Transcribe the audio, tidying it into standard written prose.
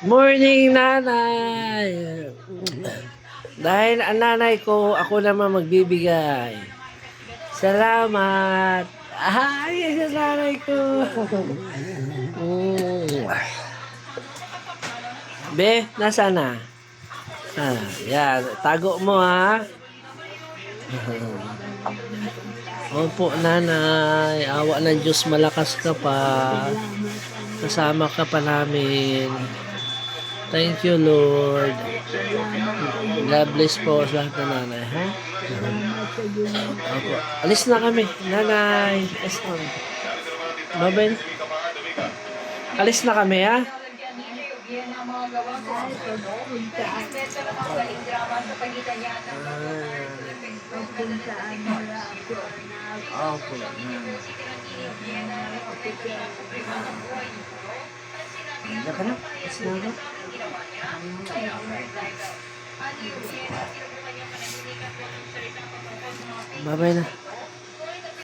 Morning, nanay! Dahil ang nanay ko, ako naman magbibigay. Salamat! Ay, sa nanay ko! Be, nasa na? Yan, tago mo ha. Opo, nanay. Awa ng Diyos, malakas ka pa. Kasama ka pa namin. Thank you, Lord. God bless po sa lahat ng nanay, ha? Opo. Alis na kami, nanay. Alis na kami. Babay na. Alis na kami, ha? Opo. Diyan ka na? Alis na ako? Babay na.